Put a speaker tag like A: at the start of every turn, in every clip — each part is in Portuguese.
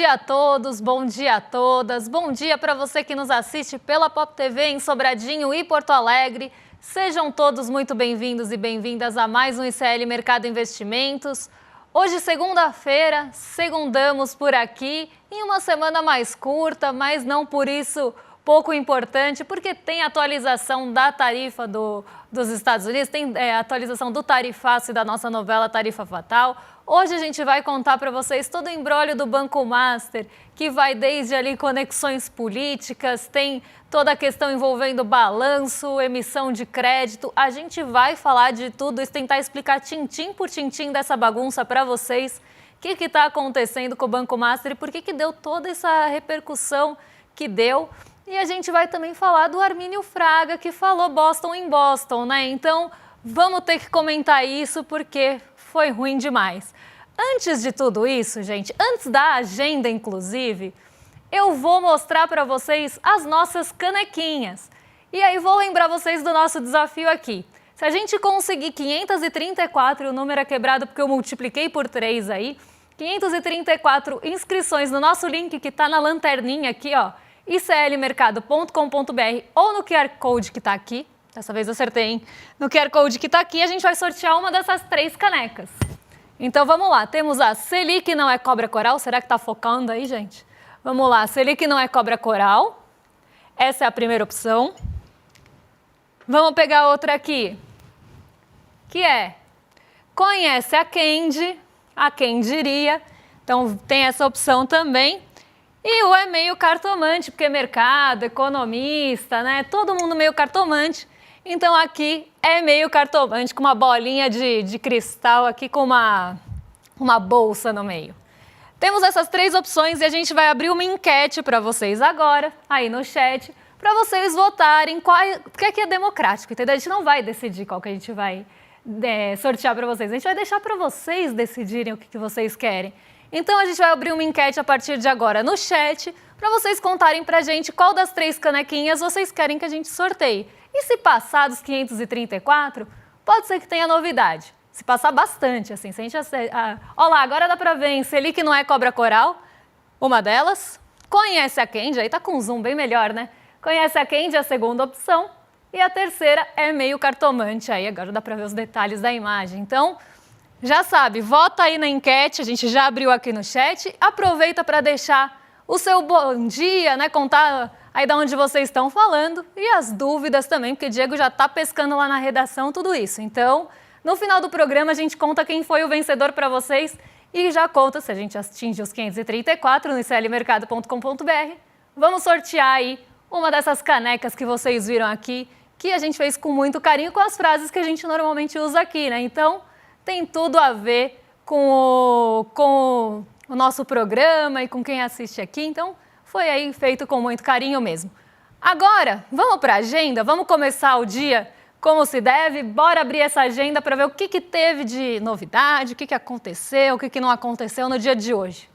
A: dia a todos, bom dia a todas, bom dia para você que nos assiste pela Pop TV em Sobradinho e Porto Alegre. Sejam todos muito bem-vindos e bem-vindas a mais um ICL Mercado Investimentos. Hoje, segunda-feira, segundamos por aqui em uma semana mais curta, mas não por isso pouco importante, porque tem atualização da tarifa dos Estados Unidos, tem atualização do tarifaço e da nossa novela Tarifa Fatal. Hoje a gente vai contar para vocês todo o imbróglio do Banco Master, que vai desde ali conexões políticas, tem toda a questão envolvendo balanço, emissão de crédito. A gente vai falar de tudo isso, tentar explicar tintim por tintim dessa bagunça para vocês. O que está acontecendo com o Banco Master e por que deu toda essa repercussão que deu. E a gente vai também falar do Armínio Fraga, que falou Boston em Boston, né? Então, vamos ter que comentar isso porque foi ruim demais. Antes de tudo isso, gente, antes da agenda, inclusive, eu vou mostrar para vocês as nossas canequinhas. E aí vou lembrar vocês do nosso desafio aqui. Se a gente conseguir 534, o número é quebrado porque eu multipliquei por 3 aí, 534 inscrições no nosso link que está na lanterninha aqui, ó, iclmercado.com.br ou no QR Code que está aqui, dessa vez eu acertei, hein? No QR Code que está aqui, a gente vai sortear uma dessas 3 canecas. Então vamos lá, temos a Selic não é cobra coral, será que está focando aí, gente? Vamos lá, Selic não é cobra coral, essa é a primeira opção. Vamos pegar outra aqui, que é, conhece a quem diria, então tem essa opção também. E o é meio cartomante, porque mercado, economista, né? Todo mundo meio cartomante. Então aqui é meio cartomante, com uma bolinha de cristal aqui, com uma bolsa no meio. Temos essas 3 opções e a gente vai abrir uma enquete para vocês agora, aí no chat, para vocês votarem porque aqui é democrático, entendeu? A gente não vai decidir qual que a gente vai sortear para vocês. A gente vai deixar para vocês decidirem o que vocês querem. Então a gente vai abrir uma enquete a partir de agora no chat para vocês contarem pra gente qual das 3 canequinhas vocês querem que a gente sorteie. E se passar dos 534, pode ser que tenha novidade. Se passar bastante, assim, se a gente... Olha lá, agora dá pra ver, hein? Selic não é cobra coral, uma delas. Conhece a Candy, aí tá com zoom bem melhor, né? Conhece a Candy, a segunda opção. E a terceira é meio cartomante, aí agora dá pra ver os detalhes da imagem. Então... já sabe, vota aí na enquete, a gente já abriu aqui no chat, aproveita para deixar o seu bom dia, né, contar aí de onde vocês estão falando e as dúvidas também, porque o Diego já está pescando lá na redação tudo isso. Então, no final do programa a gente conta quem foi o vencedor para vocês e já conta se a gente atinge os 534 no iclmercado.com.br. Vamos sortear aí uma dessas canecas que vocês viram aqui, que a gente fez com muito carinho com as frases que a gente normalmente usa aqui, né? Então, tem tudo a ver com o nosso programa e com quem assiste aqui, então foi aí feito com muito carinho mesmo. Agora, vamos para a agenda, vamos começar o dia como se deve, bora abrir essa agenda para ver o que teve de novidade, o que aconteceu, o que não aconteceu no dia de hoje.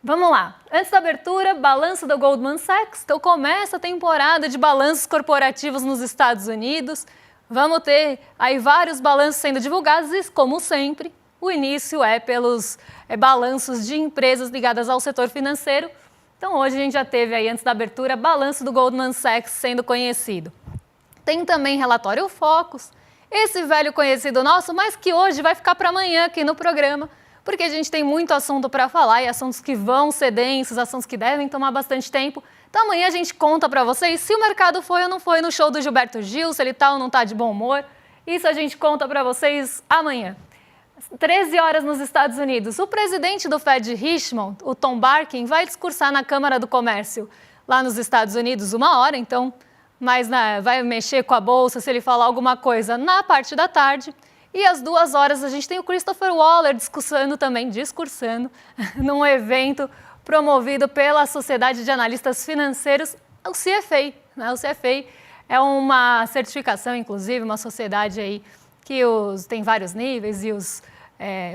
A: Vamos lá, antes da abertura, balanço da Goldman Sachs, então começa a temporada de balanços corporativos nos Estados Unidos. Vamos ter aí vários balanços sendo divulgados e, como sempre, o início é pelos balanços de empresas ligadas ao setor financeiro. Então, hoje a gente já teve aí, antes da abertura, balanço do Goldman Sachs sendo conhecido. Tem também relatório Focus, esse velho conhecido nosso, mas que hoje vai ficar para amanhã aqui no programa, porque a gente tem muito assunto para falar e assuntos que vão ser densos, assuntos que devem tomar bastante tempo. Então amanhã a gente conta para vocês se o mercado foi ou não foi no show do Gilberto Gil, se ele tá ou não tá de bom humor. Isso a gente conta para vocês amanhã. 13 horas nos Estados Unidos. O presidente do Fed, Richmond, o Tom Barkin, vai discursar na Câmara do Comércio lá nos Estados Unidos 1 hora, então, mas vai mexer com a bolsa se ele falar alguma coisa na parte da tarde. E às 2 horas a gente tem o Christopher Waller discursando num evento promovido pela Sociedade de Analistas Financeiros, o CFA. Né? O CFA é uma certificação, inclusive, uma sociedade aí que tem vários níveis e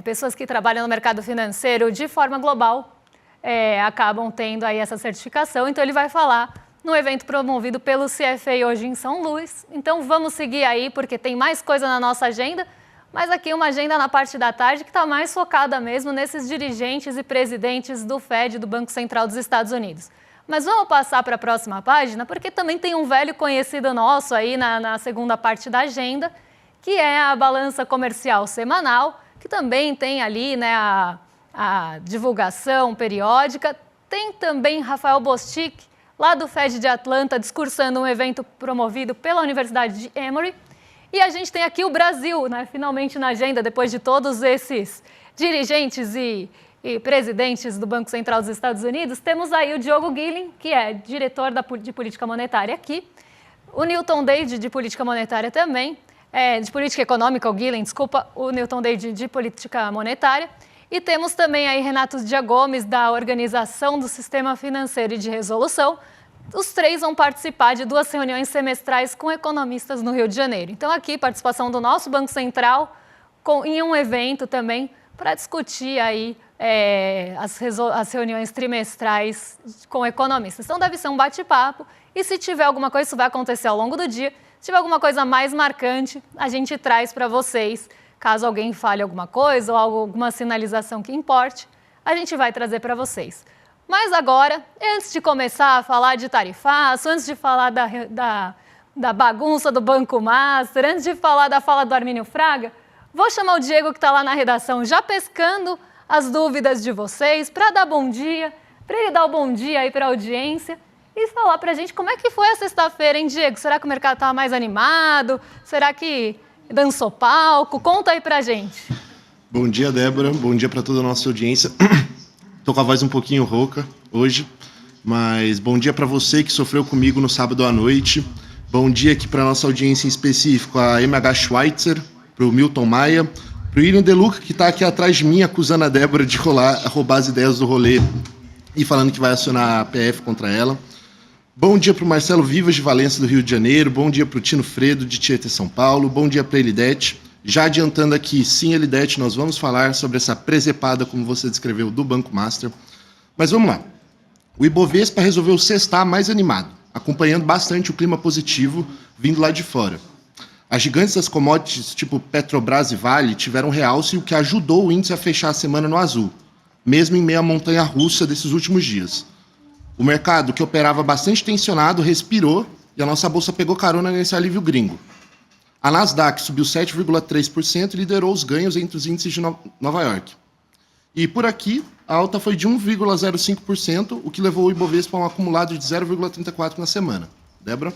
A: pessoas que trabalham no mercado financeiro de forma global acabam tendo aí essa certificação. Então ele vai falar no evento promovido pelo CFA hoje em São Luís. Então vamos seguir aí porque tem mais coisa na nossa agenda, Mas aqui uma agenda na parte da tarde que está mais focada mesmo nesses dirigentes e presidentes do Fed, do Banco Central dos Estados Unidos. Mas vamos passar para a próxima página, porque também tem um velho conhecido nosso aí na segunda parte da agenda, que é a balança comercial semanal, que também tem ali, né, a divulgação periódica. Tem também Rafael Bostic, lá do Fed de Atlanta, discursando um evento promovido pela Universidade de Emory. E a gente tem aqui o Brasil, né, finalmente na agenda, depois de todos esses dirigentes e presidentes do Banco Central dos Estados Unidos. Temos aí o Diogo Ghiling, que é diretor de política monetária aqui, o Newton Dade, de política monetária também, de política econômica, o Ghiling, desculpa, o Newton Dade de política monetária. E temos também aí Renato Dia Gomes, da Organização do Sistema Financeiro e de Resolução. Os três vão participar de 2 reuniões semestrais com economistas no Rio de Janeiro. Então, aqui, participação do nosso Banco Central em um evento também para discutir aí as reuniões trimestrais com economistas. Então, deve ser um bate-papo e se tiver alguma coisa, isso vai acontecer ao longo do dia, se tiver alguma coisa mais marcante, a gente traz para vocês. Caso alguém fale alguma coisa ou alguma sinalização que importe, a gente vai trazer para vocês. Mas agora, antes de começar a falar de tarifaço, antes de falar da bagunça do Banco Master, antes de falar da fala do Armínio Fraga, vou chamar o Diego, que está lá na redação, já pescando as dúvidas de vocês, para dar bom dia, para ele dar o bom dia aí para a audiência e falar para a gente como é que foi a sexta-feira, hein, Diego? Será que o mercado estava mais animado? Será que dançou palco? Conta aí para a gente.
B: Bom dia, Débora. Bom dia para toda a nossa audiência. Estou com a voz um pouquinho rouca hoje, mas bom dia para você que sofreu comigo no sábado à noite. Bom dia aqui para a nossa audiência em específico, a MH Schweitzer, para o Milton Maia, para o William Deluca, que está aqui atrás de mim, acusando a Débora de roubar as ideias do rolê e falando que vai acionar a PF contra ela. Bom dia para o Marcelo Vivas, de Valença, do Rio de Janeiro. Bom dia para o Tino Fredo, de Tietê, São Paulo. Bom dia para a Elidete. Já adiantando aqui, sim, Elidete, nós vamos falar sobre essa presepada, como você descreveu, do Banco Master. Mas vamos lá. O Ibovespa resolveu sextar mais animado, acompanhando bastante o clima positivo vindo lá de fora. As gigantes das commodities, tipo Petrobras e Vale, tiveram realce, o que ajudou o índice a fechar a semana no azul, mesmo em meio à montanha-russa desses últimos dias. O mercado, que operava bastante tensionado, respirou e a nossa bolsa pegou carona nesse alívio gringo. A Nasdaq subiu 7,3% e liderou os ganhos entre os índices de Nova York. E por aqui, a alta foi de 1,05%, o que levou o Ibovespa a um acumulado de 0,34% na semana. Débora?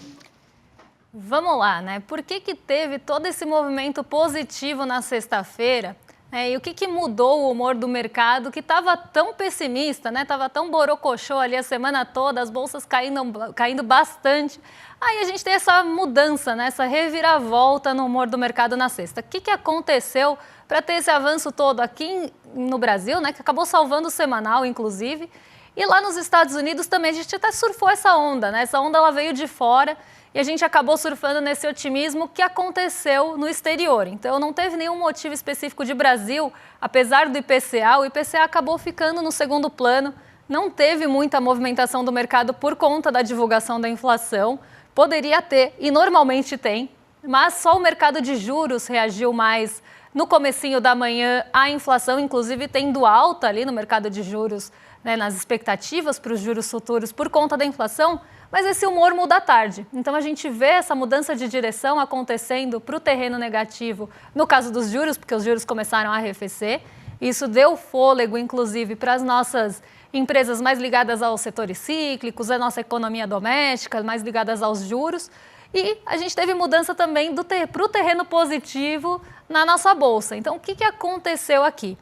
A: Vamos lá, né? Por que teve todo esse movimento positivo na sexta-feira? E o que mudou o humor do mercado, que estava tão pessimista, né? Estava tão borocochô ali a semana toda, as bolsas caindo bastante. Aí a gente tem essa mudança, né? Essa reviravolta no humor do mercado na sexta. O que aconteceu para ter esse avanço todo aqui no Brasil, né? Que acabou salvando o semanal, inclusive. E lá nos Estados Unidos também a gente até surfou essa onda, né? Essa onda ela veio de fora e a gente acabou surfando nesse otimismo que aconteceu no exterior. Então não teve nenhum motivo específico de Brasil, apesar do IPCA, o IPCA acabou ficando no segundo plano. Não teve muita movimentação do mercado por conta da divulgação da inflação. Poderia ter, e normalmente tem, mas só o mercado de juros reagiu mais no comecinho da manhã à inflação, inclusive tendo alta ali no mercado de juros, né, nas expectativas para os juros futuros por conta da inflação, mas esse humor muda à tarde. Então a gente vê essa mudança de direção acontecendo para o terreno negativo no caso dos juros, porque os juros começaram a arrefecer. Isso deu fôlego, inclusive, para as nossas empresas mais ligadas aos setores cíclicos, a nossa economia doméstica, mais ligadas aos juros. E a gente teve mudança também para o terreno positivo na nossa bolsa. Então, o que aconteceu aqui?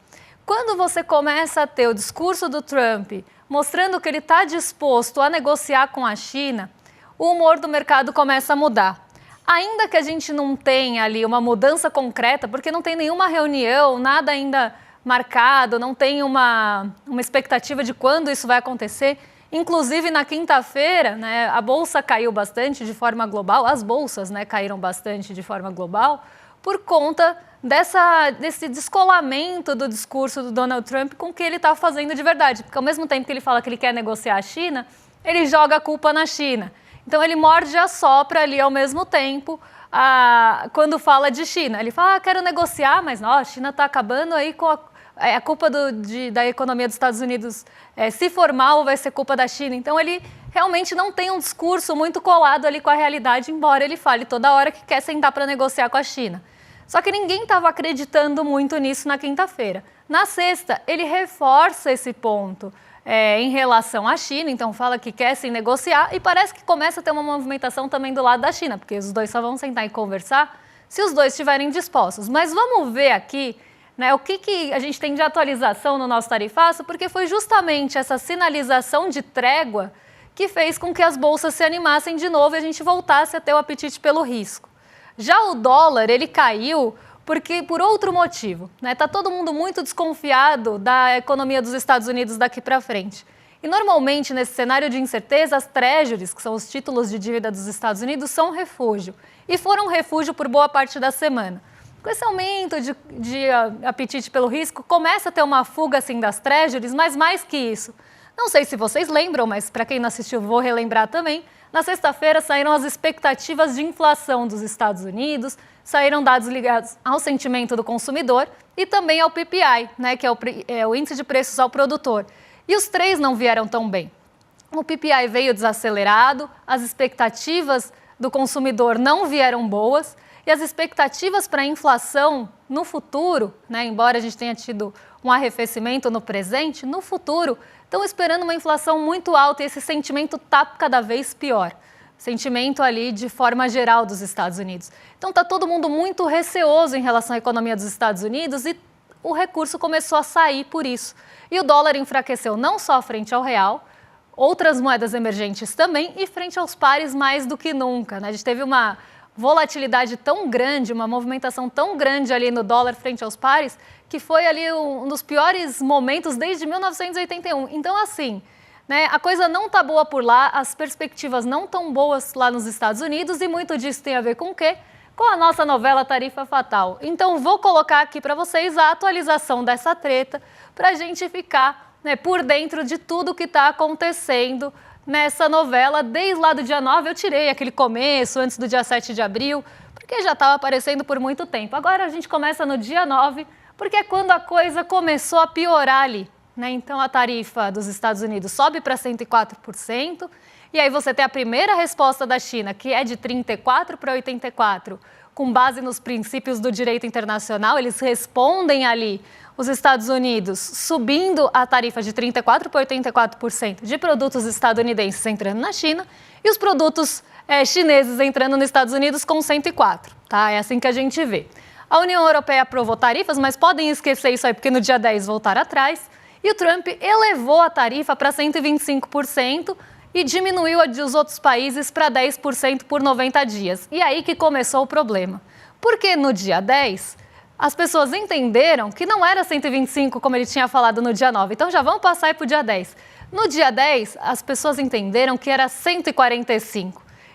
A: Quando você começa a ter o discurso do Trump mostrando que ele está disposto a negociar com a China, o humor do mercado começa a mudar. Ainda que a gente não tenha ali uma mudança concreta, porque não tem nenhuma reunião, nada ainda marcado, não tem uma expectativa de quando isso vai acontecer. Inclusive, na quinta-feira, né, a Bolsa caiu bastante de forma global, as bolsas, né, caíram bastante de forma global, por conta desse descolamento do discurso do Donald Trump com o que ele está fazendo de verdade. Porque ao mesmo tempo que ele fala que ele quer negociar a China, ele joga a culpa na China. Então, ele morde e assopra ali ao mesmo tempo quando fala de China. Ele fala, quero negociar, mas a China está acabando aí com a culpa da economia dos Estados Unidos se formar ou vai ser culpa da China. Então, ele realmente não tem um discurso muito colado ali com a realidade, embora ele fale toda hora que quer sentar para negociar com a China. Só que ninguém estava acreditando muito nisso na quinta-feira. Na sexta, ele reforça esse ponto em relação à China, então fala que quer sim negociar e parece que começa a ter uma movimentação também do lado da China, porque os dois só vão sentar e conversar se os dois estiverem dispostos. Mas vamos ver aqui, né, o que a gente tem de atualização no nosso tarifaço, porque foi justamente essa sinalização de trégua que fez com que as bolsas se animassem de novo e a gente voltasse a ter o apetite pelo risco. Já o dólar, ele caiu por outro motivo, né? Tá todo mundo muito desconfiado da economia dos Estados Unidos daqui para frente. E normalmente, nesse cenário de incerteza, as treasuries, que são os títulos de dívida dos Estados Unidos, são refúgio. E foram refúgio por boa parte da semana. Com esse aumento de apetite pelo risco, começa a ter uma fuga assim das treasuries, mas mais que isso. Não sei se vocês lembram, mas para quem não assistiu, vou relembrar também. Na sexta-feira saíram as expectativas de inflação dos Estados Unidos, saíram dados ligados ao sentimento do consumidor e também ao PPI, né, que é o índice de preços ao produtor. E os três não vieram tão bem. O PPI veio desacelerado, as expectativas do consumidor não vieram boas e as expectativas para a inflação no futuro, né, embora a gente tenha tido um arrefecimento no presente, no futuro estão esperando uma inflação muito alta e esse sentimento está cada vez pior. Sentimento ali de forma geral dos Estados Unidos. Então está todo mundo muito receoso em relação à economia dos Estados Unidos e o recurso começou a sair por isso. E o dólar enfraqueceu não só frente ao real, outras moedas emergentes também e frente aos pares mais do que nunca, né? A gente teve uma volatilidade tão grande, uma movimentação tão grande ali no dólar frente aos pares, que foi ali um dos piores momentos desde 1981. Então, assim, né, a coisa não está boa por lá, as perspectivas não estão boas lá nos Estados Unidos e muito disso tem a ver com o quê? Com a nossa novela Tarifa Fatal. Então, vou colocar aqui para vocês a atualização dessa treta para a gente ficar, né, por dentro de tudo que está acontecendo nessa novela. Desde lá do dia 9, eu tirei aquele começo, antes do dia 7 de abril, porque já estava aparecendo por muito tempo. Agora a gente começa no dia 9, porque é quando a coisa começou a piorar ali, né? Então a tarifa dos Estados Unidos sobe para 104%, e aí você tem a primeira resposta da China, que é de 34 para 84, com base nos princípios do direito internacional. Eles respondem ali, os Estados Unidos, subindo a tarifa de 34 para 84% de produtos estadunidenses entrando na China e os produtos chineses entrando nos Estados Unidos com 104, tá? É assim que a gente vê. A União Europeia aprovou tarifas, mas podem esquecer isso aí, porque no dia 10 voltaram atrás. E o Trump elevou a tarifa para 125% e diminuiu a dos outros países para 10% por 90 dias. E aí que começou o problema. Porque no dia 10, as pessoas entenderam que não era 125 como ele tinha falado no dia 9. Então já vamos passar aí para o dia 10. No dia 10, as pessoas entenderam que era 145%.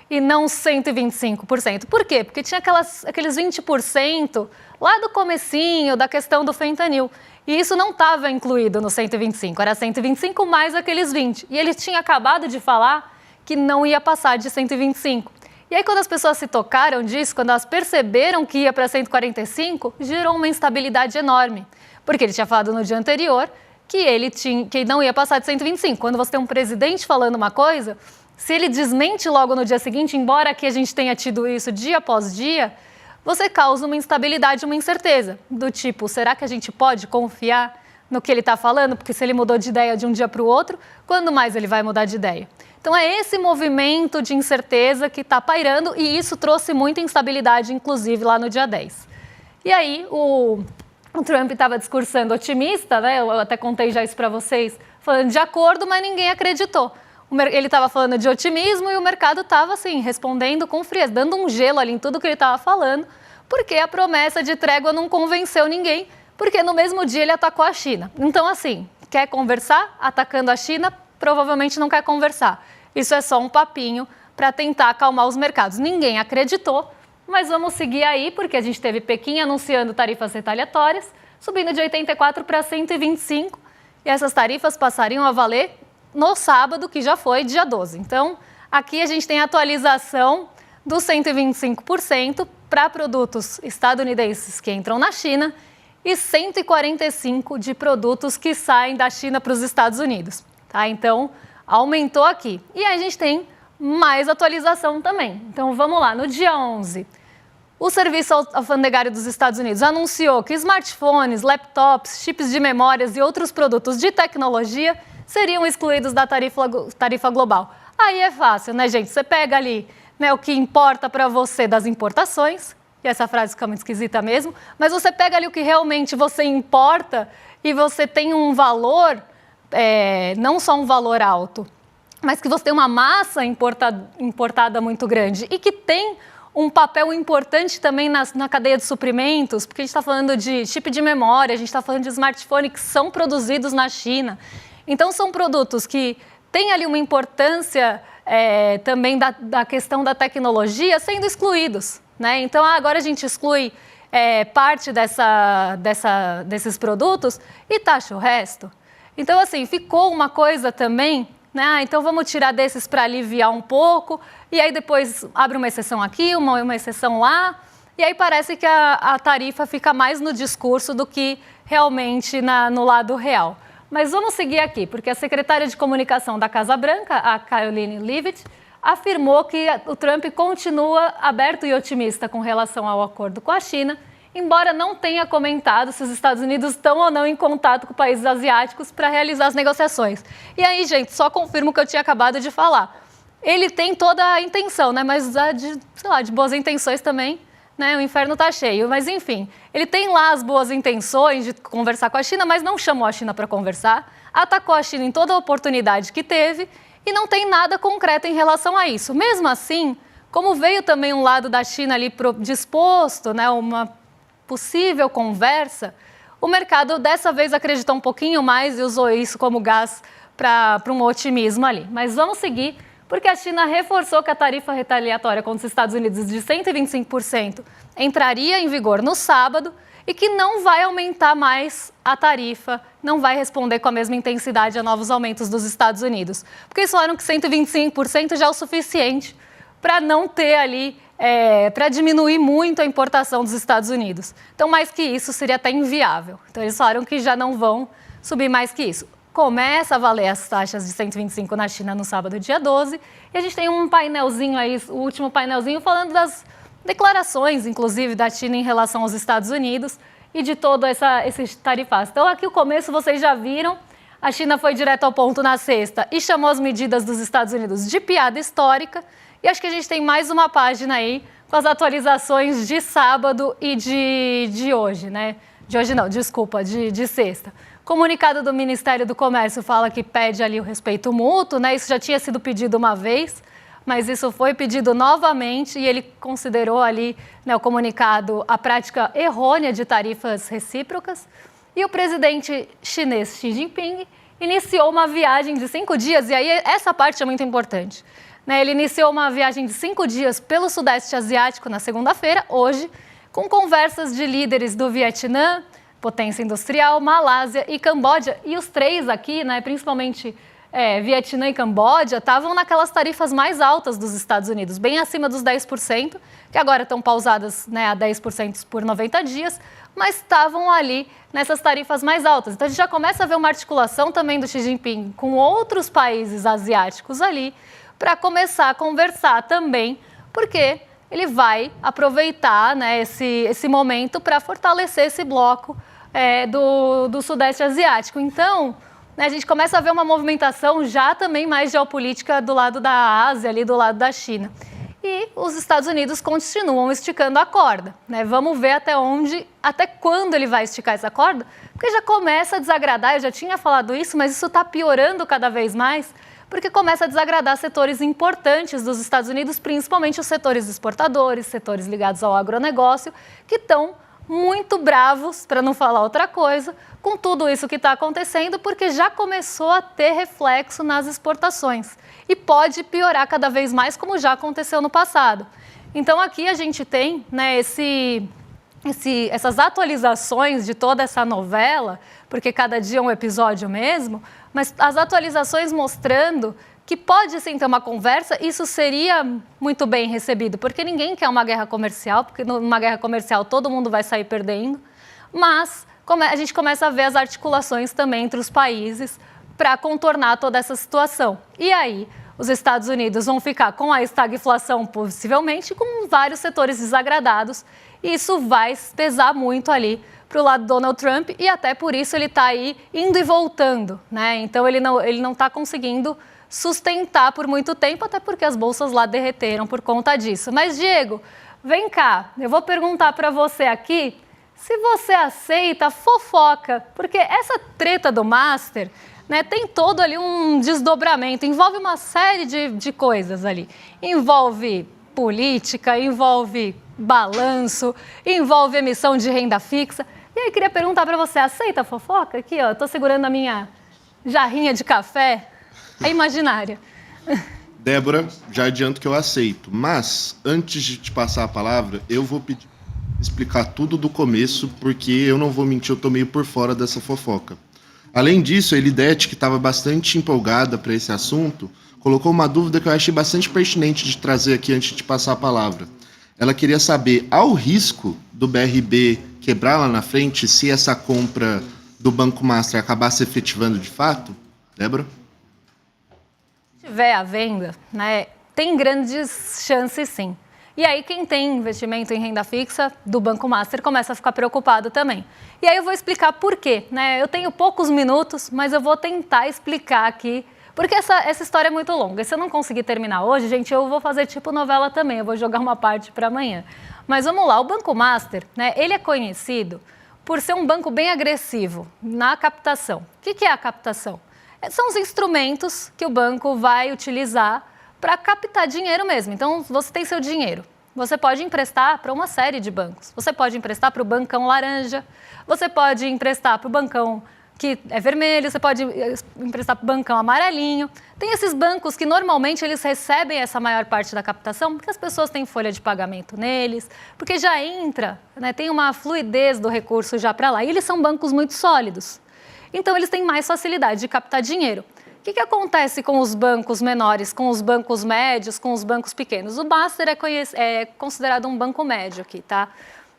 A: E não 125%. Por quê? Porque tinha aqueles 20% lá do comecinho da questão do fentanil. E isso não estava incluído no 125, era 125 mais aqueles 20. E ele tinha acabado de falar que não ia passar de 125. E aí quando as pessoas se tocaram disso, quando elas perceberam que ia para 145, gerou uma instabilidade enorme. Porque ele tinha falado no dia anterior que não ia passar de 125. Quando você tem um presidente falando uma coisa, se ele desmente logo no dia seguinte, embora aqui a gente tenha tido isso dia após dia, você causa uma instabilidade, uma incerteza. Do tipo, será que a gente pode confiar no que ele está falando? Porque se ele mudou de ideia de um dia para o outro, quando mais ele vai mudar de ideia? Então é esse movimento de incerteza que está pairando e isso trouxe muita instabilidade, inclusive lá no dia 10. E aí o Trump estava discursando otimista, né? Eu até contei já isso para vocês, falando de acordo, mas ninguém acreditou. Ele estava falando de otimismo e o mercado estava assim, respondendo com frieza, dando um gelo ali em tudo que ele estava falando, porque a promessa de trégua não convenceu ninguém, porque no mesmo dia ele atacou a China. Então, assim, quer conversar? Atacando a China, provavelmente não quer conversar. Isso é só um papinho para tentar acalmar os mercados. Ninguém acreditou, mas vamos seguir aí, porque a gente teve Pequim anunciando tarifas retaliatórias, subindo de 84 para 125, e essas tarifas passariam a valer no sábado, que já foi dia 12. Então, aqui a gente tem a atualização dos 125% para produtos estadunidenses que entram na China e 145% de produtos que saem da China para os Estados Unidos. Tá? Então, aumentou aqui. E aí a gente tem mais atualização também. Então, vamos lá. No dia 11, o Serviço Alfandegário dos Estados Unidos anunciou que smartphones, laptops, chips de memórias e outros produtos de tecnologia seriam excluídos da tarifa global. Aí é fácil, né, gente? Você pega ali, né, o que importa para você das importações, e essa frase fica muito esquisita mesmo, mas você pega ali o que realmente você importa e você tem um valor, não só um valor alto, mas que você tem uma massa importada muito grande e que tem um papel importante também na cadeia de suprimentos, porque a gente está falando de chip de memória, a gente está falando de smartphone que são produzidos na China. Então, são produtos que têm ali uma importância também da questão da tecnologia sendo excluídos. Né? Então, agora a gente exclui parte desses produtos e taxa o resto. Então, assim, ficou uma coisa também, né? Então, vamos tirar desses para aliviar um pouco, e aí depois abre uma exceção aqui, uma exceção lá, e aí parece que a tarifa fica mais no discurso do que realmente no lado real. Mas vamos seguir aqui, porque a secretária de comunicação da Casa Branca, a Karoline Leavitt, afirmou que o Trump continua aberto e otimista com relação ao acordo com a China, embora não tenha comentado se os Estados Unidos estão ou não em contato com países asiáticos para realizar as negociações. E aí, gente, só confirmo o que eu tinha acabado de falar. Ele tem toda a intenção, né? Mas de boas intenções também, né? O inferno está cheio. Mas, enfim, ele tem lá as boas intenções de conversar com a China, mas não chamou a China para conversar, atacou a China em toda a oportunidade que teve e não tem nada concreto em relação a isso. Mesmo assim, como veio também um lado da China ali disposto, né? Uma possível conversa, o mercado dessa vez acreditou um pouquinho mais e usou isso como gás para um otimismo ali. Mas vamos seguir, porque a China reforçou que a tarifa retaliatória contra os Estados Unidos de 125% entraria em vigor no sábado e que não vai aumentar mais a tarifa, não vai responder com a mesma intensidade a novos aumentos dos Estados Unidos. Porque eles falaram que 125% já é o suficiente para não ter ali, para diminuir muito a importação dos Estados Unidos. Então, mais que isso, seria até inviável. Então, eles falaram que já não vão subir mais que isso. Começa a valer as taxas de 125 na China no sábado, dia 12, e a gente tem um painelzinho aí, o último painelzinho, falando das declarações, inclusive, da China em relação aos Estados Unidos e de todo esse tarifaço. Então, aqui o começo vocês já viram, a China foi direto ao ponto na sexta e chamou as medidas dos Estados Unidos de piada histórica, e acho que a gente tem mais uma página aí com as atualizações de sábado e de hoje, né? De hoje não, desculpa, de sexta. Comunicado do Ministério do Comércio fala que pede ali o respeito mútuo, né? Isso já tinha sido pedido uma vez, mas isso foi pedido novamente e ele considerou ali, né, o comunicado a prática errônea de tarifas recíprocas. E o presidente chinês Xi Jinping iniciou uma viagem de 5 dias, e aí essa parte é muito importante. Ele iniciou uma viagem de 5 dias pelo Sudeste Asiático na segunda-feira, hoje, com conversas de líderes do Vietnã, potência industrial, Malásia e Camboja. E os três aqui, né, principalmente Vietnã e Camboja, estavam naquelas tarifas mais altas dos Estados Unidos, bem acima dos 10%, que agora estão pausadas, né, a 10% por 90 dias, mas estavam ali nessas tarifas mais altas. Então, a gente já começa a ver uma articulação também do Xi Jinping com outros países asiáticos ali, para começar a conversar também, porque ele vai aproveitar, né, esse momento para fortalecer esse bloco do Sudeste Asiático. Então, né, a gente começa a ver uma movimentação já também mais geopolítica do lado da Ásia, ali do lado da China. E os Estados Unidos continuam esticando a corda, né? Vamos ver até quando ele vai esticar essa corda, porque já começa a desagradar, eu já tinha falado isso, mas isso está piorando cada vez mais, porque começa a desagradar setores importantes dos Estados Unidos, principalmente os setores exportadores, setores ligados ao agronegócio, que estão muito bravos, para não falar outra coisa, com tudo isso que está acontecendo, porque já começou a ter reflexo nas exportações e pode piorar cada vez mais, como já aconteceu no passado. Então, aqui a gente tem, né, essas atualizações de toda essa novela, porque cada dia é um episódio mesmo, mas as atualizações mostrando que pode sim ter uma conversa, isso seria muito bem recebido, porque ninguém quer uma guerra comercial, porque numa guerra comercial todo mundo vai sair perdendo, mas a gente começa a ver as articulações também entre os países para contornar toda essa situação. E aí, os Estados Unidos vão ficar com a estagflação, possivelmente, com vários setores desagradados, e isso vai pesar muito ali para o lado do Donald Trump, e até por isso ele está aí indo e voltando, né? Então ele não está conseguindo sustentar por muito tempo, até porque as bolsas lá derreteram por conta disso. Mas, Diego, vem cá, eu vou perguntar para você aqui se você aceita fofoca, porque essa treta do Master, né, tem todo ali um desdobramento, envolve uma série de coisas ali. Envolve política, envolve balanço, envolve emissão de renda fixa. E aí, queria perguntar para você, aceita a fofoca? Aqui, ó, eu tô segurando a minha jarrinha de café, é imaginária.
B: Débora, já adianto que eu aceito, mas antes de te passar a palavra, eu vou pedir explicar tudo do começo, porque eu não vou mentir, eu tô meio por fora dessa fofoca. Além disso, a Elidete, que estava bastante empolgada para esse assunto, colocou uma dúvida que eu achei bastante pertinente de trazer aqui antes de passar a palavra. Ela queria saber, há o risco do BRB quebrar lá na frente se essa compra do Banco Master acabar se efetivando de fato? Débora?
A: Se tiver à venda, né, tem grandes chances sim. E aí quem tem investimento em renda fixa do Banco Master começa a ficar preocupado também. E aí eu vou explicar por quê, né? Eu tenho poucos minutos, mas eu vou tentar explicar aqui, porque essa história é muito longa. E se eu não conseguir terminar hoje, gente, eu vou fazer tipo novela também, eu vou jogar uma parte para amanhã. Mas vamos lá, o Banco Master, né, ele é conhecido por ser um banco bem agressivo na captação. O que é a captação? São os instrumentos que o banco vai utilizar para captar dinheiro mesmo. Então, você tem seu dinheiro. Você pode emprestar para uma série de bancos. Você pode emprestar para o bancão laranja, você pode emprestar para o bancão que é vermelho, você pode emprestar para o bancão amarelinho. Tem esses bancos que normalmente eles recebem essa maior parte da captação porque as pessoas têm folha de pagamento neles, porque já entra, né, tem uma fluidez do recurso já para lá. E eles são bancos muito sólidos. Então, eles têm mais facilidade de captar dinheiro. O que acontece com os bancos menores, com os bancos médios, com os bancos pequenos? O Master é considerado um banco médio aqui, tá?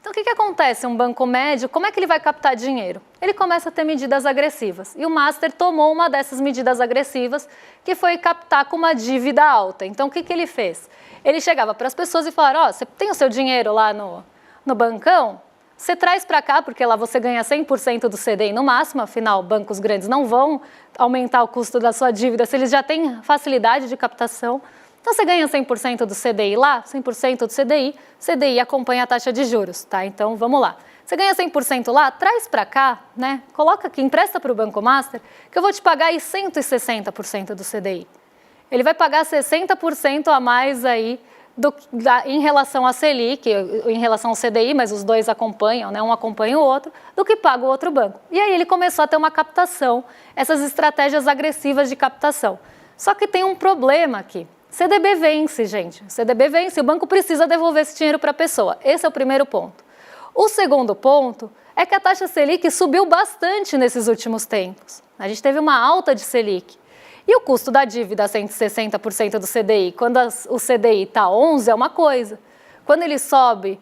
A: Então, o que acontece? Um banco médio, como é que ele vai captar dinheiro? Ele começa a ter medidas agressivas. E o Master tomou uma dessas medidas agressivas, que foi captar com uma dívida alta. Então, o que ele fez? Ele chegava para as pessoas e falava, você tem o seu dinheiro lá no bancão? Você traz para cá, porque lá você ganha 100% do CDI no máximo, afinal, bancos grandes não vão aumentar o custo da sua dívida se eles já têm facilidade de captação. Então, você ganha 100% do CDI lá, 100% do CDI acompanha a taxa de juros, tá? Então, vamos lá. Você ganha 100% lá, traz para cá, né? Coloca aqui, empresta para o Banco Master, que eu vou te pagar aí 160% do CDI. Ele vai pagar 60% a mais aí em relação à Selic, em relação ao CDI, mas os dois acompanham, né? Um acompanha o outro, do que paga o outro banco. E aí ele começou a ter uma captação, essas estratégias agressivas de captação. Só que tem um problema aqui. CDB vence, gente. CDB vence, o banco precisa devolver esse dinheiro para a pessoa. Esse é o primeiro ponto. O segundo ponto é que a taxa Selic subiu bastante nesses últimos tempos. A gente teve uma alta de Selic. E o custo da dívida, 160% do CDI, quando o CDI está 11, é uma coisa. Quando ele sobe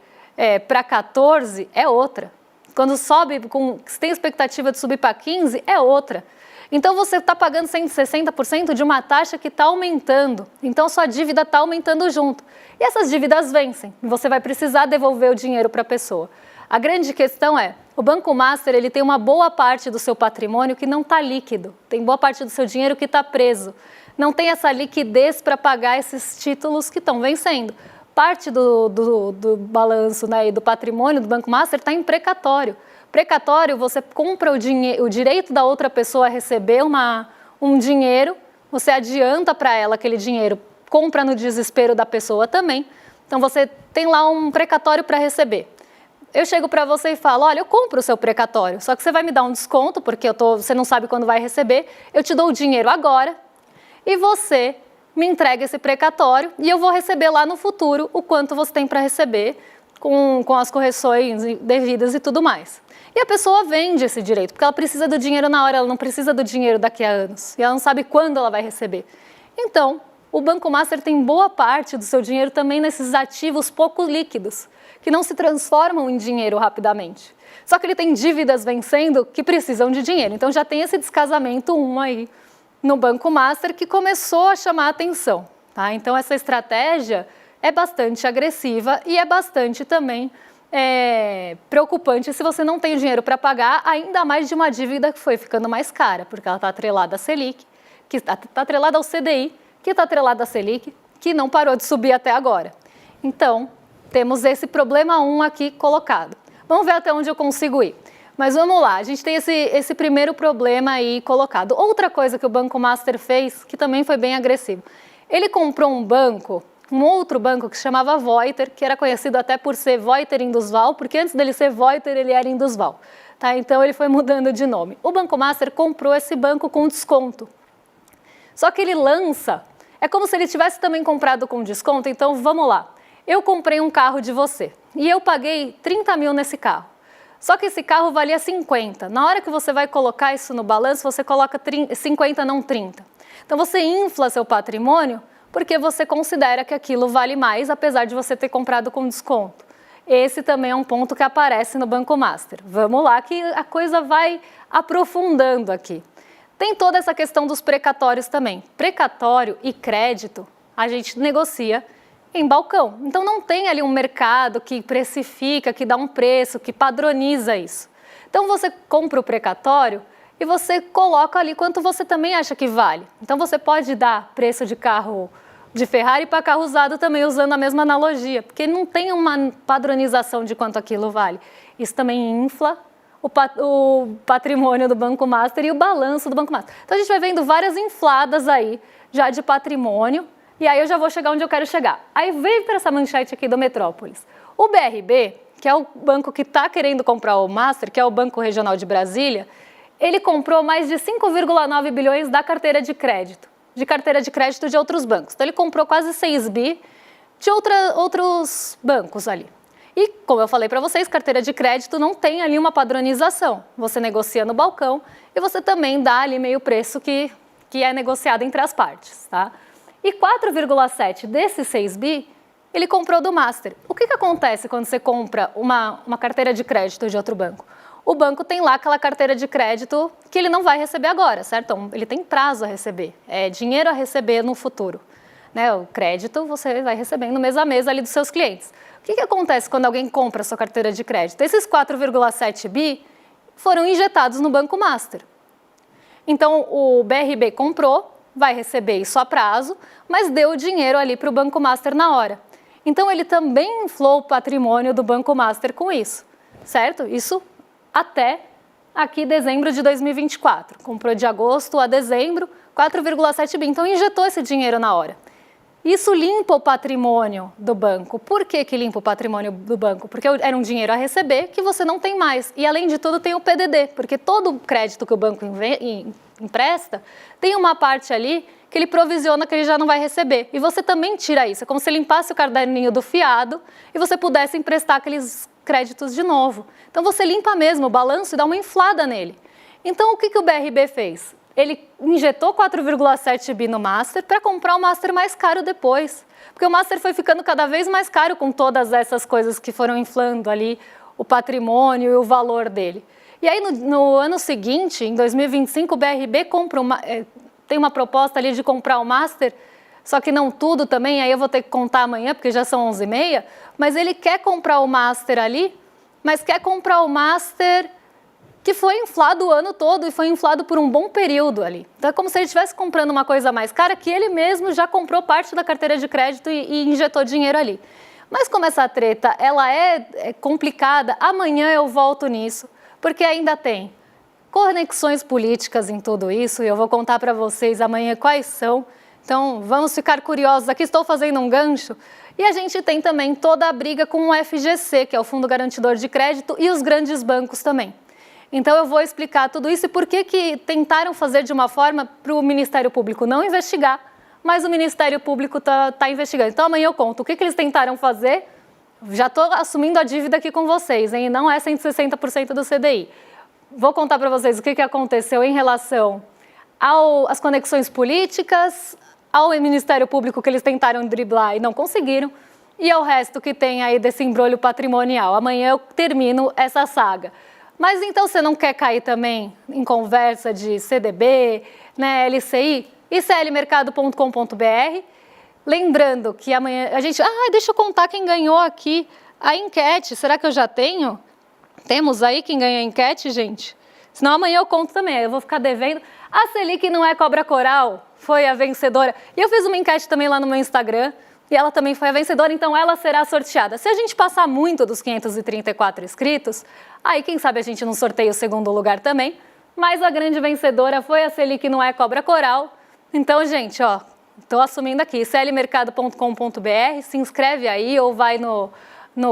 A: para 14, é outra. Quando sobe, se tem expectativa de subir para 15, é outra. Então, você está pagando 160% de uma taxa que está aumentando. Então, sua dívida está aumentando junto. E essas dívidas vencem. Você vai precisar devolver o dinheiro para a pessoa. A grande questão é, o Banco Master ele tem uma boa parte do seu patrimônio que não está líquido. Tem boa parte do seu dinheiro que está preso. Não tem essa liquidez para pagar esses títulos que estão vencendo. Parte do balanço, né, e do patrimônio do Banco Master está em precatório. Precatório, você compra o direito da outra pessoa a receber um dinheiro, você adianta para ela aquele dinheiro, compra no desespero da pessoa também. Então, você tem lá um precatório para receber. Eu chego para você e falo, olha, eu compro o seu precatório, só que você vai me dar um desconto, porque você não sabe quando vai receber, eu te dou o dinheiro agora e você me entrega esse precatório e eu vou receber lá no futuro o quanto você tem para receber, com as correções devidas e tudo mais. E a pessoa vende esse direito, porque ela precisa do dinheiro na hora, ela não precisa do dinheiro daqui a anos, e ela não sabe quando ela vai receber. Então, o Banco Master tem boa parte do seu dinheiro também nesses ativos pouco líquidos, que não se transformam em dinheiro rapidamente. Só que ele tem dívidas vencendo que precisam de dinheiro. Então já tem esse descasamento aí no Banco Master que começou a chamar a atenção. Tá? Então essa estratégia é bastante agressiva e é bastante também preocupante se você não tem dinheiro para pagar, ainda mais de uma dívida que foi ficando mais cara, porque ela está atrelada à Selic, que está atrelada ao CDI, que está atrelada à Selic, que não parou de subir até agora. Então, temos esse problema 1 aqui colocado. Vamos ver até onde eu consigo ir. Mas vamos lá, a gente tem esse primeiro problema aí colocado. Outra coisa que o Banco Master fez, que também foi bem agressivo. Ele comprou um outro banco que se chamava Voiter, que era conhecido até por ser Voiter Indusval, porque antes dele ser Voiter, ele era Indusval. Tá? Então, ele foi mudando de nome. O Banco Master comprou esse banco com desconto. Só que ele lança, é como se ele tivesse também comprado com desconto, então vamos lá. Eu comprei um carro de você e eu paguei 30 mil nesse carro. Só que esse carro valia 50. Na hora que você vai colocar isso no balanço, você coloca 50, não 30. Então você infla seu patrimônio porque você considera que aquilo vale mais, apesar de você ter comprado com desconto. Esse também é um ponto que aparece no Banco Master. Vamos lá que a coisa vai aprofundando aqui. Tem toda essa questão dos precatórios também. Precatório e crédito a gente negocia em balcão. Então não tem ali um mercado que precifica, que dá um preço, que padroniza isso. Então você compra o precatório e você coloca ali quanto você também acha que vale. Então você pode dar preço de carro de Ferrari para carro usado também usando a mesma analogia, porque não tem uma padronização de quanto aquilo vale. Isso também infla o patrimônio do Banco Master e o balanço do Banco Master. Então a gente vai vendo várias infladas aí já de patrimônio. E aí eu já vou chegar onde eu quero chegar. Aí veio para essa manchete aqui do Metrópolis. O BRB, que é o banco que está querendo comprar o Master, que é o Banco Regional de Brasília, ele comprou mais de 5,9 bilhões da carteira de crédito de outros bancos. Então ele comprou quase 6 bi de outros bancos ali. E, como eu falei para vocês, carteira de crédito não tem ali uma padronização. Você negocia no balcão e você também dá ali meio preço que é negociado entre as partes, tá? E 4,7 desses 6 bi, ele comprou do Master. O que acontece quando você compra uma carteira de crédito de outro banco? O banco tem lá aquela carteira de crédito que ele não vai receber agora, certo? Então, ele tem prazo a receber, é dinheiro a receber no futuro. Né? O crédito você vai recebendo mês a mês ali dos seus clientes. O que acontece quando alguém compra a sua carteira de crédito? Esses 4,7 bi foram injetados no Banco Master. Então, o BRB comprou, vai receber isso a prazo, mas deu o dinheiro ali para o Banco Master na hora. Então, ele também inflou o patrimônio do Banco Master com isso, certo? Isso até aqui dezembro de 2024. Comprou de agosto a dezembro, 4,7 bi. Então, injetou esse dinheiro na hora. Isso limpa o patrimônio do banco. Por que limpa o patrimônio do banco? Porque era um dinheiro a receber que você não tem mais. E, além de tudo, tem o PDD, porque todo crédito que o banco empresta tem uma parte ali que ele provisiona que ele já não vai receber. E você também tira isso. É como se limpasse o caderninho do fiado e você pudesse emprestar aqueles créditos de novo. Então, você limpa mesmo o balanço e dá uma inflada nele. Então, o que o BRB fez? Ele injetou 4,7 bi no Master para comprar o Master mais caro depois. Porque o Master foi ficando cada vez mais caro com todas essas coisas que foram inflando ali o patrimônio e o valor dele. E aí, no ano seguinte, em 2025, o BRB tem uma proposta ali de comprar o Master, só que não tudo também, aí eu vou ter que contar amanhã, porque já são 11h30, mas ele quer comprar o Master ali, mas quer comprar o Master que foi inflado o ano todo e foi inflado por um bom período ali. Então é como se ele estivesse comprando uma coisa mais cara que ele mesmo já comprou parte da carteira de crédito e injetou dinheiro ali. Mas como essa treta ela é complicada, amanhã eu volto nisso, porque ainda tem conexões políticas em tudo isso e eu vou contar para vocês amanhã quais são. Então vamos ficar curiosos, aqui estou fazendo um gancho. E a gente tem também toda a briga com o FGC, que é o Fundo Garantidor de Crédito, e os grandes bancos também. Então, eu vou explicar tudo isso e por que tentaram fazer de uma forma para o Ministério Público não investigar, mas o Ministério Público tá investigando. Então, amanhã eu conto o que eles tentaram fazer. Já estou assumindo a dívida aqui com vocês, hein? Não é 160% do CDI. Vou contar para vocês o que aconteceu em relação às conexões políticas, ao Ministério Público que eles tentaram driblar e não conseguiram, e ao resto que tem aí desse embrolho patrimonial. Amanhã eu termino essa saga. Mas então você não quer cair também em conversa de CDB, né, LCI? iclmercado.com.br. Lembrando que amanhã a gente... deixa eu contar quem ganhou aqui a enquete. Será que eu já tenho? Temos aí quem ganha a enquete, gente? Senão amanhã eu conto também, eu vou ficar devendo. A Selic não é cobra coral, foi a vencedora. E eu fiz uma enquete também lá no meu Instagram, e ela também foi a vencedora, então ela será sorteada. Se a gente passar muito dos 534 inscritos, aí quem sabe a gente não sorteia o segundo lugar também. Mas a grande vencedora foi a Selic não é cobra coral. Então, gente, ó, estou assumindo aqui, clmercado.com.br, se inscreve aí ou vai no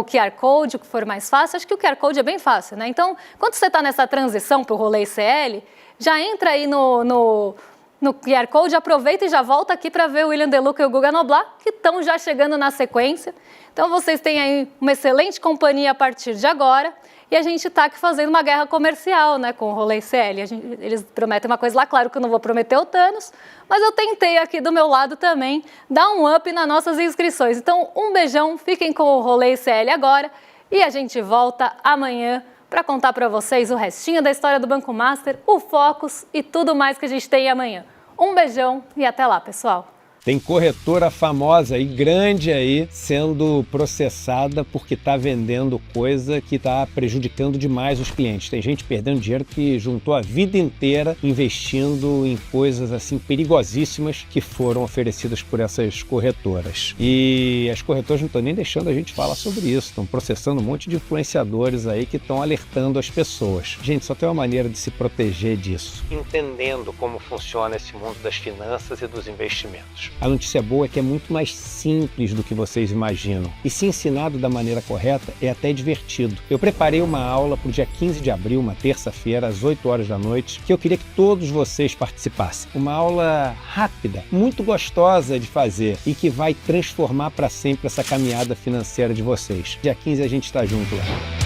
A: QR Code, o que for mais fácil. Acho que o QR Code é bem fácil, né? Então, quando você está nessa transição para o rolê ICL, já entra aí no QR Code, aproveita e já volta aqui para ver o William Deluca e o Guga Noblat, que estão já chegando na sequência. Então, vocês têm aí uma excelente companhia a partir de agora. E a gente está aqui fazendo uma guerra comercial, né, com o rolê ICL. Eles prometem uma coisa lá, claro que eu não vou prometer o Thanos, mas eu tentei aqui do meu lado também dar um up nas nossas inscrições. Então, um beijão, fiquem com o rolê ICL agora e a gente volta amanhã para contar para vocês o restinho da história do Banco Master, o Focus e tudo mais que a gente tem amanhã. Um beijão e até lá, pessoal!
C: Tem corretora famosa e grande aí sendo processada porque está vendendo coisa que está prejudicando demais os clientes. Tem gente perdendo dinheiro que juntou a vida inteira investindo em coisas assim perigosíssimas que foram oferecidas por essas corretoras. E as corretoras não estão nem deixando a gente falar sobre isso. Estão processando um monte de influenciadores aí que estão alertando as pessoas. Gente, só tem uma maneira de se proteger disso: entendendo como funciona esse mundo das finanças e dos investimentos. A notícia boa é que é muito mais simples do que vocês imaginam. E se ensinado da maneira correta, é até divertido. Eu preparei uma aula para o dia 15 de abril, uma terça-feira, às 8 horas da noite, que eu queria que todos vocês participassem. Uma aula rápida, muito gostosa de fazer e que vai transformar para sempre essa caminhada financeira de vocês. Dia 15 a gente está junto lá.